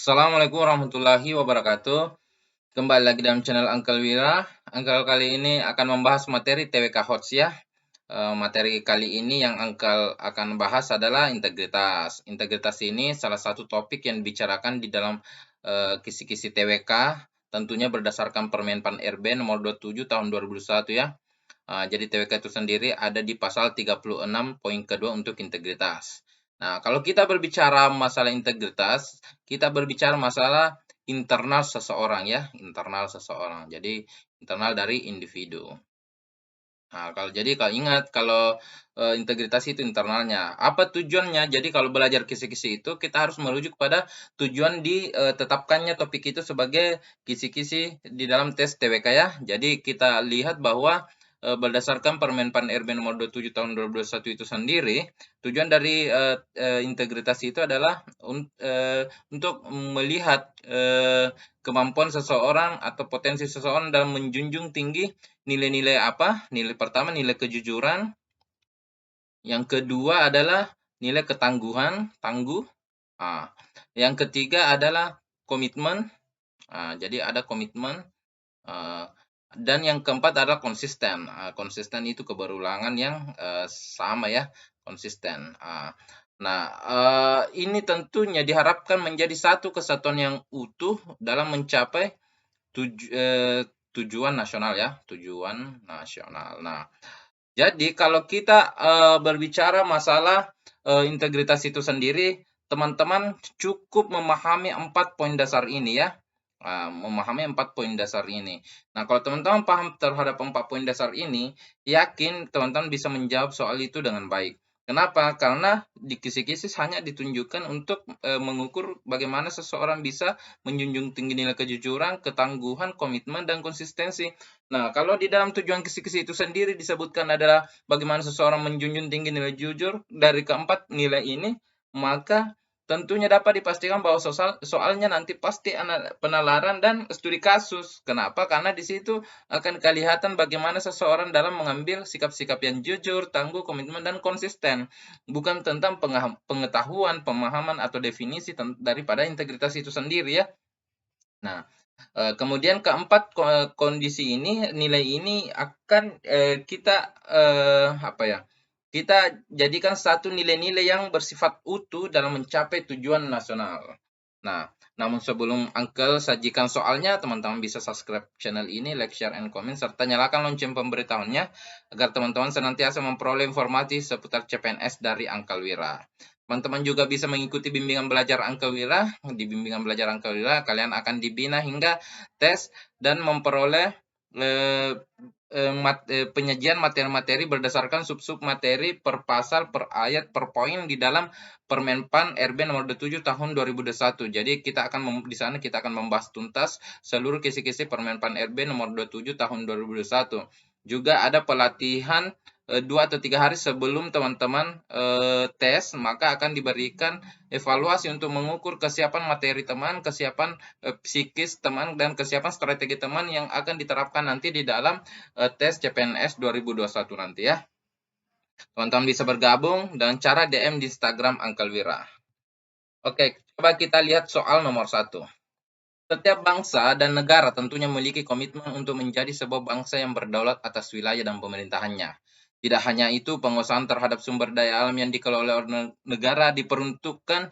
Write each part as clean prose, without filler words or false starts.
Assalamualaikum warahmatullahi wabarakatuh. Kembali lagi dalam channel Uncle Wira. Uncle kali ini akan membahas materi TWK HOTS ya. Materi kali ini yang Uncle akan bahas adalah integritas. Integritas ini salah satu topik yang dibicarakan di dalam kisi-kisi TWK, tentunya berdasarkan Permenpan RB nomor 27 tahun 2021 ya. Jadi TWK itu sendiri ada di pasal 36 poin kedua untuk integritas. Nah, kalau kita berbicara masalah integritas, kita berbicara masalah internal seseorang ya, internal seseorang. Jadi internal dari individu. Nah, kalau ingat kalau integritas itu internalnya. Apa tujuannya? Jadi kalau belajar kisi-kisi itu kita harus merujuk pada tujuan ditetapkannya topik itu sebagai kisi-kisi di dalam tes TWK ya. Jadi kita lihat bahwa berdasarkan Permenpan RB nomor 27 tahun 2021 itu sendiri, tujuan dari integritas itu adalah untuk melihat kemampuan seseorang atau potensi seseorang dalam menjunjung tinggi nilai-nilai apa? Nilai pertama nilai kejujuran, yang kedua adalah nilai ketangguhan, tangguh. Ah, yang ketiga adalah komitmen. Jadi ada komitmen. Ah, dan yang keempat adalah konsisten. Konsisten itu keberulangan yang sama ya, konsisten. Nah, ini tentunya diharapkan menjadi satu kesatuan yang utuh dalam mencapai tujuan nasional ya, tujuan nasional. Nah, jadi kalau kita berbicara masalah integritas itu sendiri, teman-teman cukup memahami 4 poin dasar ini ya. Memahami 4 poin dasar ini. Nah, kalau teman-teman paham terhadap 4 poin dasar ini, yakin teman-teman bisa menjawab soal itu dengan baik. Kenapa? Karena di kisi-kisi hanya ditunjukkan untuk mengukur bagaimana seseorang bisa menjunjung tinggi nilai kejujuran, ketangguhan, komitmen, dan konsistensi. Nah, kalau di dalam tujuan kisi-kisi itu sendiri disebutkan adalah bagaimana seseorang menjunjung tinggi nilai jujur dari keempat nilai ini, maka tentunya dapat dipastikan bahwa soalnya nanti pasti penalaran dan studi kasus. Kenapa? Karena di situ akan kelihatan bagaimana seseorang dalam mengambil sikap-sikap yang jujur, tangguh, komitmen, dan konsisten. Bukan tentang pengetahuan, pemahaman, atau definisi daripada integritas itu sendiri ya. Nah, kemudian keempat kondisi ini, nilai ini akan kita apa ya? Kita jadikan satu nilai-nilai yang bersifat utuh dalam mencapai tujuan nasional. Nah, namun sebelum Uncle sajikan soalnya, teman-teman bisa subscribe channel ini, like, share, and comment, serta nyalakan lonceng pemberitahuannya agar teman-teman senantiasa memperoleh informasi seputar CPNS dari Uncle Wira. Teman-teman juga bisa mengikuti bimbingan belajar Uncle Wira. Di bimbingan belajar Uncle Wira, kalian akan dibina hingga tes dan memperoleh penyajian materi-materi berdasarkan sub-sub materi per pasal, per ayat, per poin di dalam Permenpan RB nomor 27 tahun 2021. Jadi di sana kita akan membahas tuntas seluruh kisi-kisi Permenpan RB nomor 27 tahun 2021. Juga ada pelatihan 2 atau 3 hari sebelum teman-teman tes, maka akan diberikan evaluasi untuk mengukur kesiapan materi teman, kesiapan psikis teman, dan kesiapan strategi teman yang akan diterapkan nanti di dalam tes CPNS 2021 nanti ya. Teman-teman bisa bergabung dengan cara DM di Instagram Uncle Wira. Oke, coba kita lihat soal nomor 1. Setiap bangsa dan negara tentunya memiliki komitmen untuk menjadi sebuah bangsa yang berdaulat atas wilayah dan pemerintahannya. Tidak hanya itu, penguasaan terhadap sumber daya alam yang dikelola oleh negara diperuntukkan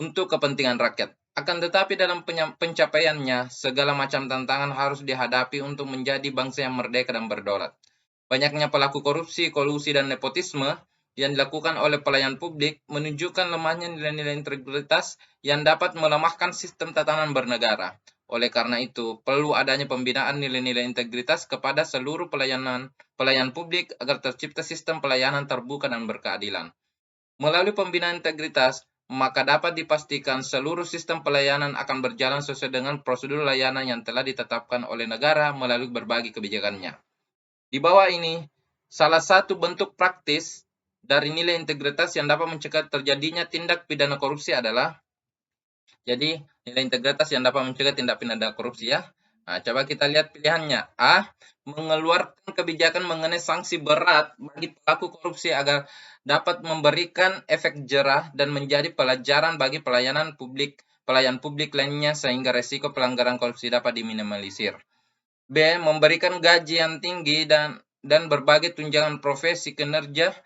untuk kepentingan rakyat. Akan tetapi dalam pencapaiannya, segala macam tantangan harus dihadapi untuk menjadi bangsa yang merdeka dan berdaulat. Banyaknya pelaku korupsi, kolusi, dan nepotisme yang dilakukan oleh pelayan publik menunjukkan lemahnya nilai-nilai integritas yang dapat melemahkan sistem tatanan bernegara. Oleh karena itu, perlu adanya pembinaan nilai-nilai integritas kepada seluruh pelayan publik agar tercipta sistem pelayanan terbuka dan berkeadilan. Melalui pembinaan integritas, maka dapat dipastikan seluruh sistem pelayanan akan berjalan sesuai dengan prosedur layanan yang telah ditetapkan oleh negara melalui berbagai kebijakannya. Di bawah ini, salah satu bentuk praktis dari nilai integritas yang dapat mencegah terjadinya tindak pidana korupsi adalah, jadi nilai integritas yang dapat mencegah tindak pidana korupsi ya. Nah, coba kita lihat pilihannya. A. Mengeluarkan kebijakan mengenai sanksi berat bagi pelaku korupsi agar dapat memberikan efek jerah dan menjadi pelajaran bagi pelayanan publik pelayan publik lainnya sehingga resiko pelanggaran korupsi dapat diminimalisir. B. Memberikan gaji yang tinggi dan berbagai tunjangan profesi, kinerja,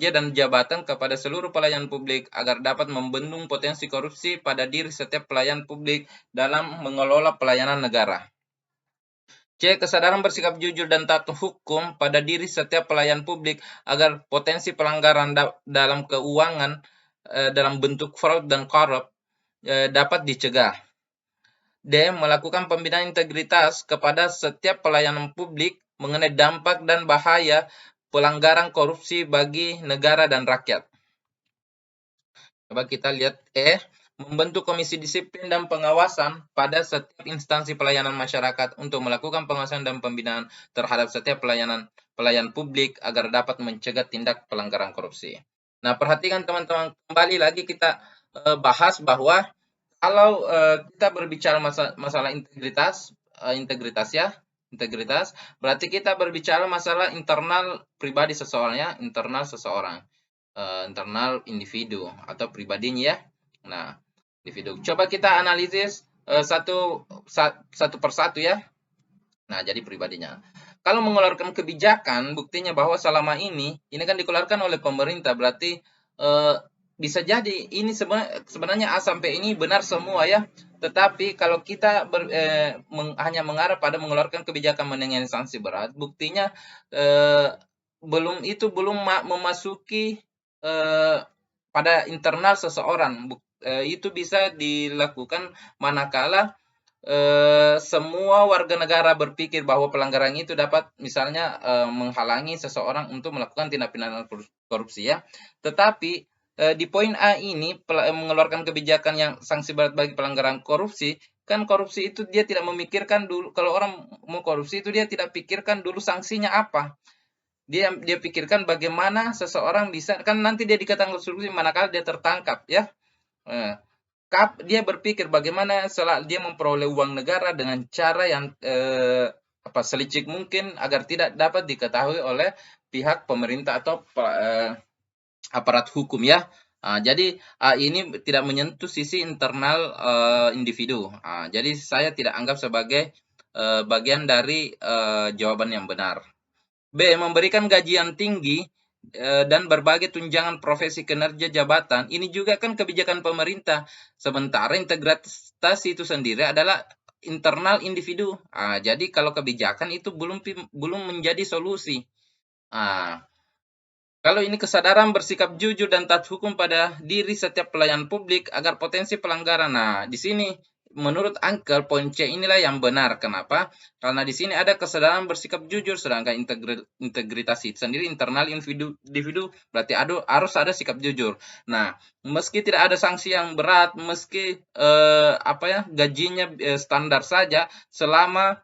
dan jabatan kepada seluruh pelayan publik agar dapat membendung potensi korupsi pada diri setiap pelayan publik dalam mengelola pelayanan negara. C. Kesadaran bersikap jujur dan taat hukum pada diri setiap pelayan publik agar potensi pelanggaran dalam keuangan dalam bentuk fraud dan korup dapat dicegah. D. Melakukan pembinaan integritas kepada setiap pelayanan publik mengenai dampak dan bahaya pelanggaran korupsi bagi negara dan rakyat. Coba kita lihat E. Membentuk komisi disiplin dan pengawasan pada setiap instansi pelayanan masyarakat untuk melakukan pengawasan dan pembinaan terhadap setiap pelayan publik agar dapat mencegah tindak pelanggaran korupsi. Nah, perhatikan teman-teman, kembali lagi kita bahas bahwa kalau kita berbicara masalah integritas, berarti kita berbicara masalah internal pribadi seseorang ya, internal individu atau pribadinya ya. Nah, individu. Coba kita analisis satu persatu ya. Nah, jadi pribadinya. Kalau mengeluarkan kebijakan, buktinya bahwa selama ini kan dikeluarkan oleh pemerintah, berarti bisa jadi ini sebenarnya A sampai ini benar semua ya. Tetapi kalau kita hanya mengarah pada mengeluarkan kebijakan dengan sanksi berat, buktinya belum memasuki pada internal seseorang. Itu bisa dilakukan manakala semua warga negara berpikir bahwa pelanggaran itu dapat misalnya menghalangi seseorang untuk melakukan tindak pidana korupsi ya. Tetapi di poin A ini mengeluarkan kebijakan yang sanksi berat bagi pelanggaran korupsi, kan korupsi itu dia tidak memikirkan dulu, kalau orang mau korupsi itu dia tidak pikirkan dulu sanksinya apa. Dia pikirkan bagaimana seseorang bisa, kan nanti dia dikatakan korupsi manakala dia tertangkap ya. Dia berpikir bagaimana dia memperoleh uang negara dengan cara yang selicik mungkin agar tidak dapat diketahui oleh pihak pemerintah atau aparat hukum ya. Jadi ini tidak menyentuh sisi internal individu. Jadi saya tidak anggap sebagai bagian dari jawaban yang benar. B. Memberikan gaji yang tinggi dan berbagai tunjangan profesi, kinerja, jabatan. Ini juga kan kebijakan pemerintah. Sementara integritas itu sendiri adalah internal individu. Jadi kalau kebijakan itu belum menjadi solusi. Kalau ini kesadaran bersikap jujur dan taat hukum pada diri setiap pelayan publik agar potensi pelanggaran. Nah, di sini menurut Uncle poin C inilah yang benar. Kenapa? Karena di sini ada kesadaran bersikap jujur, sedangkan integritas itu sendiri internal individu berarti harus ada sikap jujur. Nah, meski tidak ada sanksi yang berat, meski gajinya standar saja, selama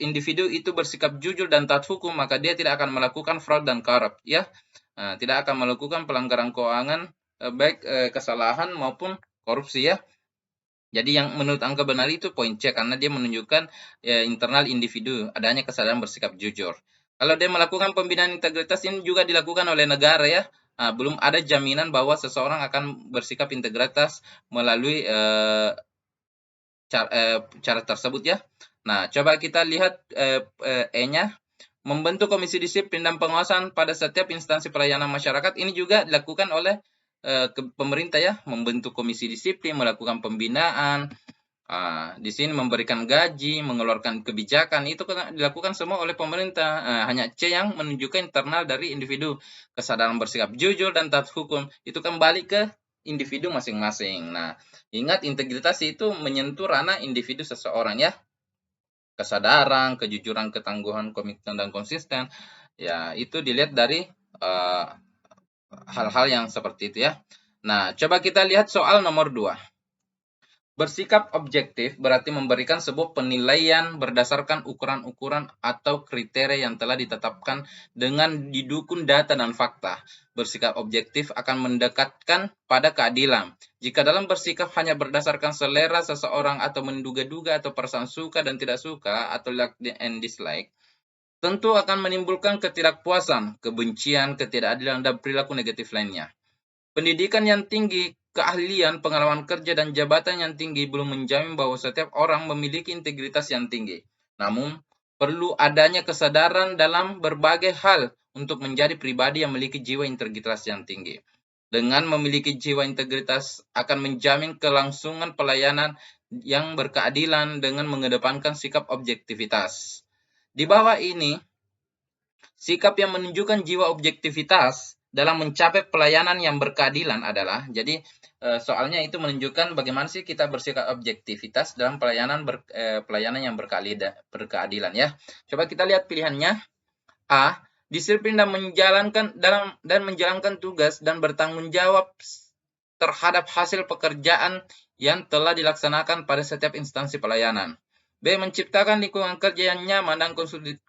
individu itu bersikap jujur dan taat hukum, maka dia tidak akan melakukan fraud dan korup ya. Tidak akan melakukan pelanggaran keuangan baik kesalahan maupun korupsi ya. Jadi yang menurut angka benar itu poin C, karena dia menunjukkan internal individu adanya kesadaran bersikap jujur. Kalau dia melakukan pembinaan integritas, ini juga dilakukan oleh negara ya. Belum ada jaminan bahwa seseorang akan bersikap integritas melalui cara tersebut ya. Nah, coba kita lihat E-nya. Membentuk komisi disiplin dan pengawasan pada setiap instansi pelayanan masyarakat. Ini juga dilakukan oleh pemerintah ya, membentuk komisi disiplin, melakukan pembinaan, di sini memberikan gaji, mengeluarkan kebijakan, itu dilakukan semua oleh pemerintah. Hanya C yang menunjukkan internal dari individu, kesadaran bersikap jujur dan taat hukum, itu kembali ke individu masing-masing. Nah, ingat integritas itu menyentuh ranah individu seseorang ya. Kesadaran, kejujuran, ketangguhan, komitmen, dan konsisten, ya itu dilihat dari hal-hal yang seperti itu ya. Nah, coba kita lihat soal nomor 2. Bersikap objektif berarti memberikan sebuah penilaian berdasarkan ukuran-ukuran atau kriteria yang telah ditetapkan dengan didukung data dan fakta. Bersikap objektif akan mendekatkan pada keadilan. Jika dalam bersikap hanya berdasarkan selera seseorang atau menduga-duga atau perasaan suka dan tidak suka atau like and dislike, tentu akan menimbulkan ketidakpuasan, kebencian, ketidakadilan, dan perilaku negatif lainnya. Pendidikan yang tinggi, keahlian, pengalaman kerja, dan jabatan yang tinggi belum menjamin bahwa setiap orang memiliki integritas yang tinggi. Namun, perlu adanya kesadaran dalam berbagai hal untuk menjadi pribadi yang memiliki jiwa integritas yang tinggi. Dengan memiliki jiwa integritas akan menjamin kelangsungan pelayanan yang berkeadilan dengan mengedepankan sikap objektivitas. Di bawah ini, sikap yang menunjukkan jiwa objektivitas dalam mencapai pelayanan yang berkeadilan adalah, jadi soalnya itu menunjukkan bagaimana sih kita bersikap objektivitas dalam pelayanan yang berkeadilan ya. Coba kita lihat pilihannya. A. Disiplin dan menjalankan tugas dan bertanggung jawab terhadap hasil pekerjaan yang telah dilaksanakan pada setiap instansi pelayanan. B. Menciptakan lingkungan kerja yang nyaman dan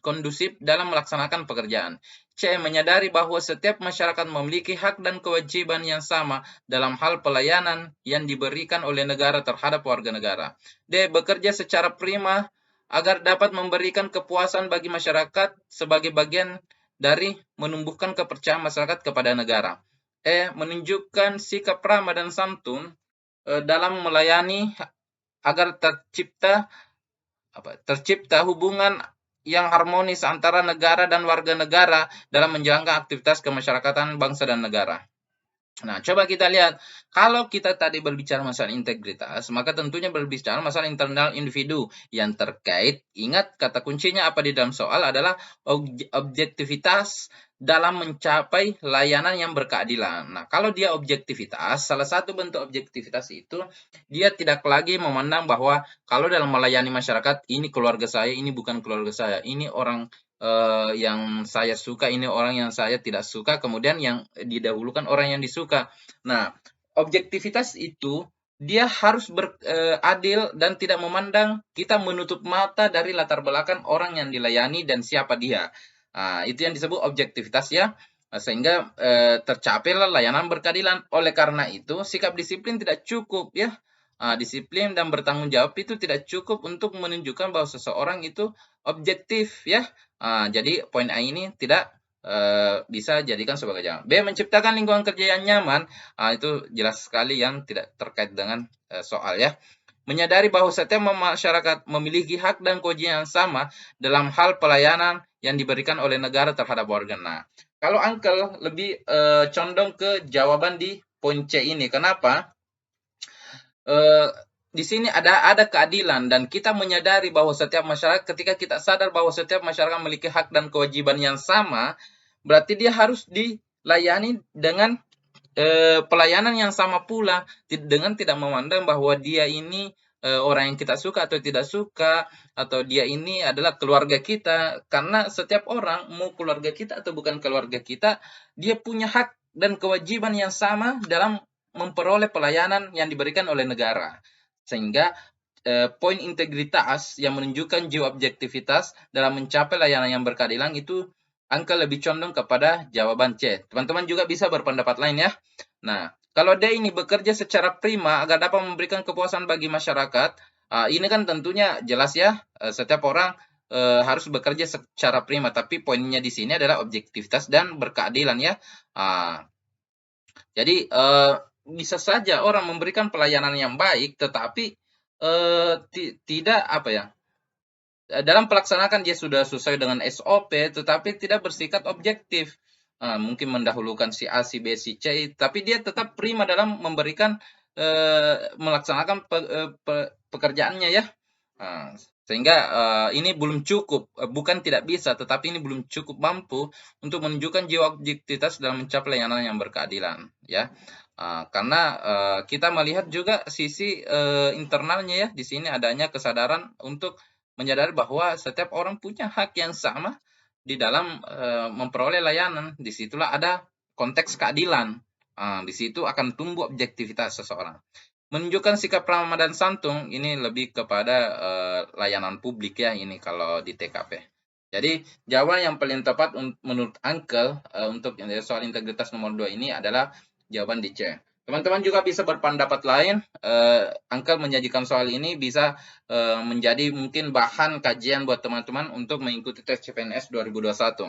kondusif dalam melaksanakan pekerjaan. C. Menyadari bahwa setiap masyarakat memiliki hak dan kewajiban yang sama dalam hal pelayanan yang diberikan oleh negara terhadap warga negara. D. Bekerja secara prima agar dapat memberikan kepuasan bagi masyarakat sebagai bagian dari menumbuhkan kepercayaan masyarakat kepada negara. E. Menunjukkan sikap ramah dan santun dalam melayani agar tercipta hubungan yang harmonis antara negara dan warga negara dalam menjalankan aktivitas kemasyarakatan bangsa dan negara. Nah, coba kita lihat. Kalau kita tadi berbicara masalah integritas, maka tentunya berbicara masalah internal individu yang terkait. Ingat, kata kuncinya apa di dalam soal adalah objektivitas dalam mencapai layanan yang berkeadilan. Nah, kalau dia objektivitas, salah satu bentuk objektivitas itu, dia tidak lagi memandang bahwa kalau dalam melayani masyarakat, ini keluarga saya, ini bukan keluarga saya, ini orang yang saya suka, ini orang yang saya tidak suka, kemudian yang didahulukan orang yang disuka. Nah, objektivitas itu dia harus adil dan tidak memandang, kita menutup mata dari latar belakang orang yang dilayani dan siapa dia. Nah, itu yang disebut objektivitas ya, sehingga tercapailah layanan berkeadilan. Oleh karena itu, sikap disiplin tidak cukup ya. Disiplin dan bertanggung jawab itu tidak cukup untuk menunjukkan bahwa seseorang itu objektif ya. Jadi poin A ini tidak bisa jadikan sebagai jawaban. B. Menciptakan lingkungan kerja yang nyaman. Itu jelas sekali yang tidak terkait dengan soal ya. Menyadari bahwa setiap masyarakat memiliki hak dan kewajiban yang sama dalam hal pelayanan yang diberikan oleh negara terhadap warga. Nah, kalau Uncle lebih condong ke jawaban di poin C ini. Kenapa? Di sini ada keadilan dan kita menyadari bahwa setiap masyarakat, ketika kita sadar bahwa setiap masyarakat memiliki hak dan kewajiban yang sama, berarti dia harus dilayani dengan pelayanan yang sama pula, dengan tidak memandang bahwa dia ini orang yang kita suka atau tidak suka, atau dia ini adalah keluarga kita. Karena setiap orang, mau keluarga kita atau bukan keluarga kita, dia punya hak dan kewajiban yang sama dalam memperoleh pelayanan yang diberikan oleh negara. Sehingga poin integritas yang menunjukkan jiwa objektivitas dalam mencapai layanan yang berkeadilan itu angka lebih condong kepada jawaban C. Teman-teman juga bisa berpendapat lain ya. Nah, kalau D ini bekerja secara prima agar dapat memberikan kepuasan bagi masyarakat, ini kan tentunya jelas ya, setiap orang harus bekerja secara prima, tapi poinnya di sini adalah objektivitas dan berkeadilan ya. Jadi bisa saja orang memberikan pelayanan yang baik, tetapi tidak dalam pelaksanaan dia sudah sesuai dengan SOP, tetapi tidak bersikap objektif. Mungkin mendahulukan si A, si B, si C, tapi dia tetap prima dalam memberikan melaksanakan pekerjaannya ya. Sehingga ini belum cukup, bukan tidak bisa, tetapi ini belum cukup mampu untuk menunjukkan jiwa objektivitas dalam mencapai layanan yang berkeadilan ya. Karena kita melihat juga sisi internalnya ya, di sini adanya kesadaran untuk menyadari bahwa setiap orang punya hak yang sama di dalam memperoleh layanan. Disitulah ada konteks keadilan. Di situ akan tumbuh objektivitas seseorang. Menunjukkan sikap ramah dan santun ini lebih kepada layanan publik ya, ini kalau di TKP. Jadi jawaban yang paling tepat menurut Uncle untuk soal integritas nomor 2 ini adalah jawaban di C. Teman-teman juga bisa berpendapat lain. Uncle menyajikan soal ini bisa menjadi mungkin bahan kajian buat teman-teman untuk mengikuti tes CPNS 2021.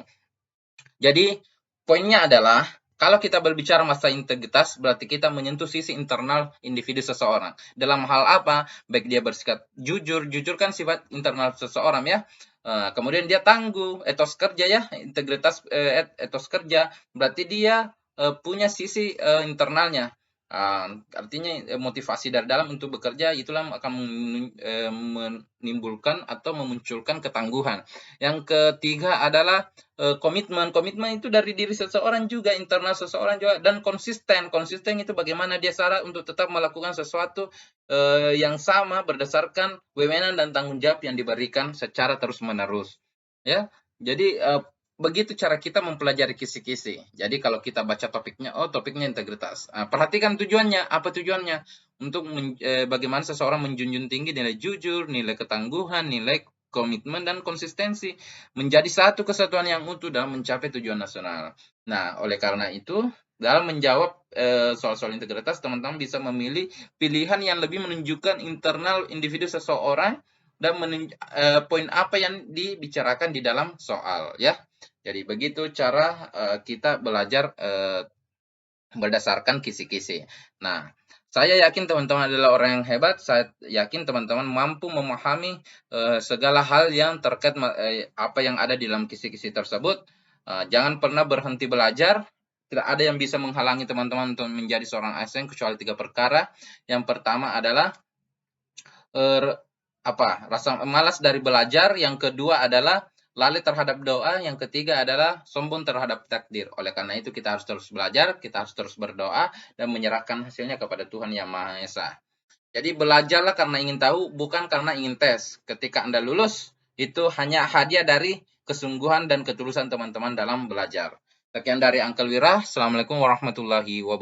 Jadi poinnya adalah Kalau kita berbicara masalah integritas, berarti kita menyentuh sisi internal individu seseorang. Dalam hal apa? Baik dia bersikap jujur, jujur kan sifat internal seseorang ya. Kemudian dia tangguh, etos kerja ya, integritas etos kerja, berarti dia punya sisi internalnya. Artinya motivasi dari dalam untuk bekerja itulah akan menimbulkan atau memunculkan ketangguhan. Yang ketiga adalah komitmen. Komitmen itu dari diri seseorang juga, internal seseorang juga, dan konsisten. Konsisten itu bagaimana dia syarat untuk tetap melakukan sesuatu yang sama berdasarkan wewenang dan tanggung jawab yang diberikan secara terus-menerus. Ya, jadi begitu cara kita mempelajari kisi-kisi. Jadi kalau kita baca topiknya, oh topiknya integritas. Perhatikan tujuannya, apa tujuannya? Untuk bagaimana seseorang menjunjung tinggi nilai jujur, nilai ketangguhan, nilai komitmen dan konsistensi menjadi satu kesatuan yang utuh dalam mencapai tujuan nasional. Nah, oleh karena itu, dalam menjawab soal-soal integritas, teman-teman bisa memilih pilihan yang lebih menunjukkan internal individu seseorang dan poin apa yang dibicarakan di dalam soal, ya. Jadi begitu cara kita belajar berdasarkan kisi-kisi. Nah, saya yakin teman-teman adalah orang yang hebat. Saya yakin teman-teman mampu memahami segala hal yang terkait apa yang ada di dalam kisi-kisi tersebut. Jangan pernah berhenti belajar. Tidak ada yang bisa menghalangi teman-teman untuk menjadi seorang ASN kecuali 3 perkara. Yang pertama adalah rasa malas dari belajar, yang kedua adalah lalai terhadap doa, yang ketiga adalah sombong terhadap takdir. Oleh karena itu kita harus terus belajar, kita harus terus berdoa dan menyerahkan hasilnya kepada Tuhan Yang Maha Esa. Jadi belajarlah karena ingin tahu, bukan karena ingin tes. Ketika Anda lulus, itu hanya hadiah dari kesungguhan dan ketulusan teman-teman dalam belajar. Sekian dari Uncle Wira. Assalamualaikum warahmatullahi wabarakatuh.